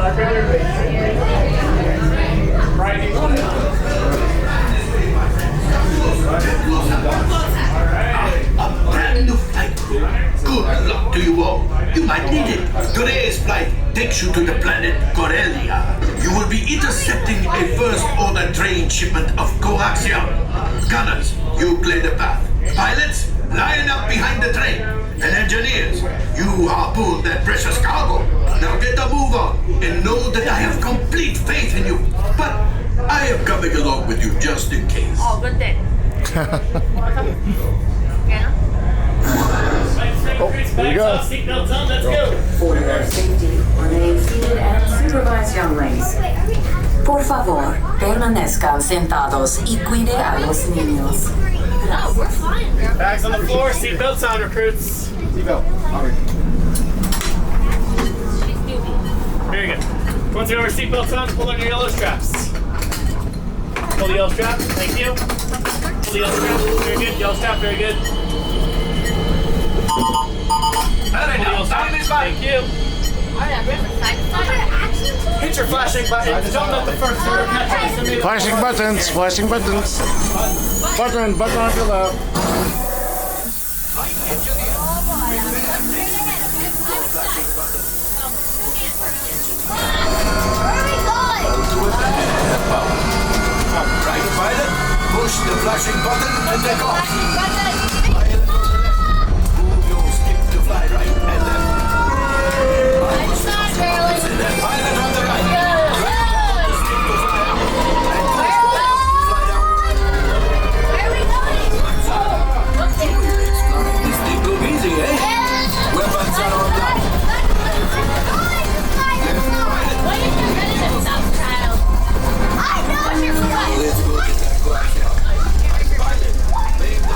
A brand new flight crew. Good luck to you all. You might need it. Today's flight takes you to the planet Corellia. You will be intercepting a first-order train shipment of coaxium. Gunners, you play the path. Pilots, line up behind the train. And engineers, you harpoon that precious cargo. Now get a move on and know that I have complete faith in you. But I am coming along with you just in case. Oh, good day. Oh, there you go. Seatbelts on, let's go. For your safety, remain seated and supervise younglings. Por favor, permanezcan sentados y cuide a los niños. Oh, we're fine. Bags on the floor, seatbelts on, recruits. Seatbelt. Very good. Once you have our seatbelts on, pull on your yellow straps. Pull the yellow strap, thank you. Pull the yellow strap, very good. Yellow strap, very good. Time is by. Thank you. Hit your flashing buttons. Don't let the first order catch us. Flashing buttons. Flashing buttons. Button on your left. Right, pilot. Push the flashing button and take off. Move your stick to fly right and left. Pilot on the right. Right, the stick to fly out. And push the fly down. Where are we going? This thing look easy, eh? Weapons are on line. What is your medicine stop, child? I know you're right. Let's go get that glass out. Pilot, leave the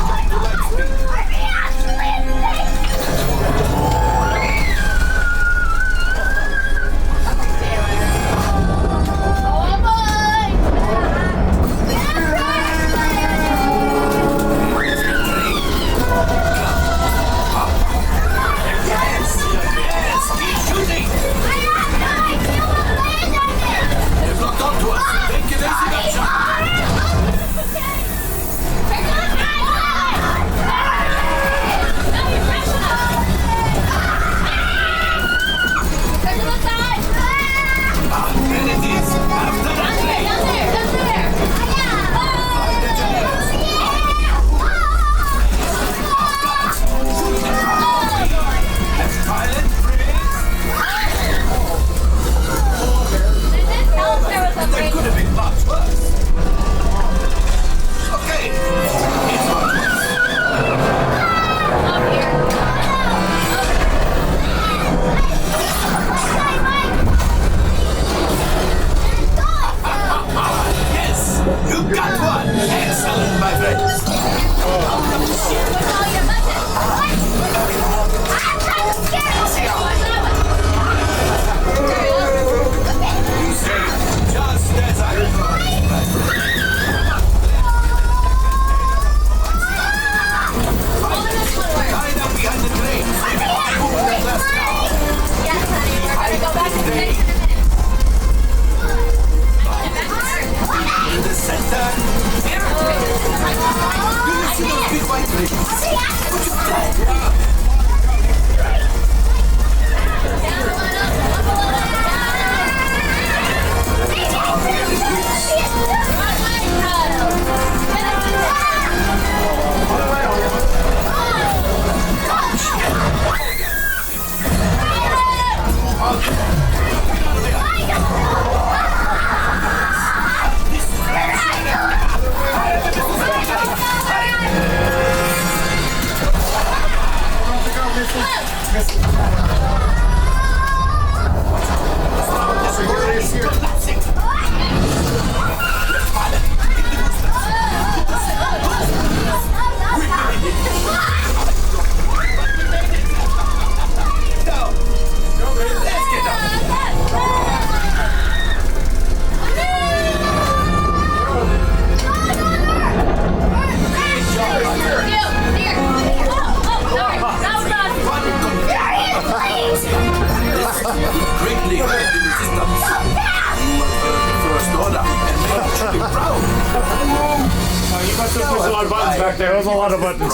lot of buttons back there. There was a lot of buttons.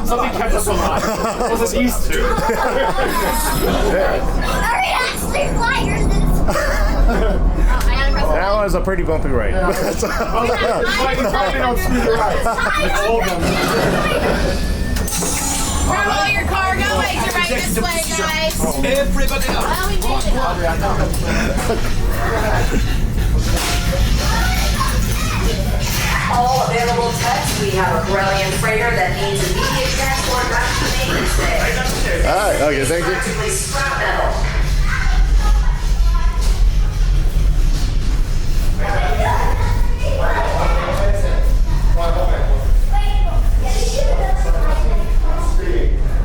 Something kept us alive. What was Easter? Hurry up, street flyers. I gotta press That was a pretty bumpy ride. You probably don't screw the ride. Turn all your cargo eggs right this way, guys. Everybody up. Well, we made it. All available techs, we have a Corellian freighter that needs immediate transport back to mainstay. Alright, okay, thank you. Practically scrap metal.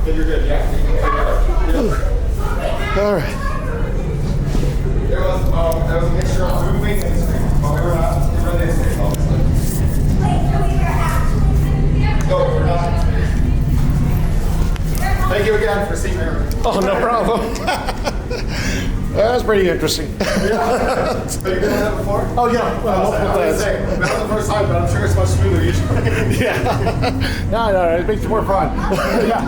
You're good, yeah. Alright. There was a mixture of moving and street. But we were not really in street, obviously. No, we're not. Thank you again for seeing me. Oh, no problem. That was pretty interesting. Have you been on that before? Oh, yeah. Well, I was saying, that was the first time, but I'm sure it's much smoother usually. yeah. No, it makes it more fun. Yeah.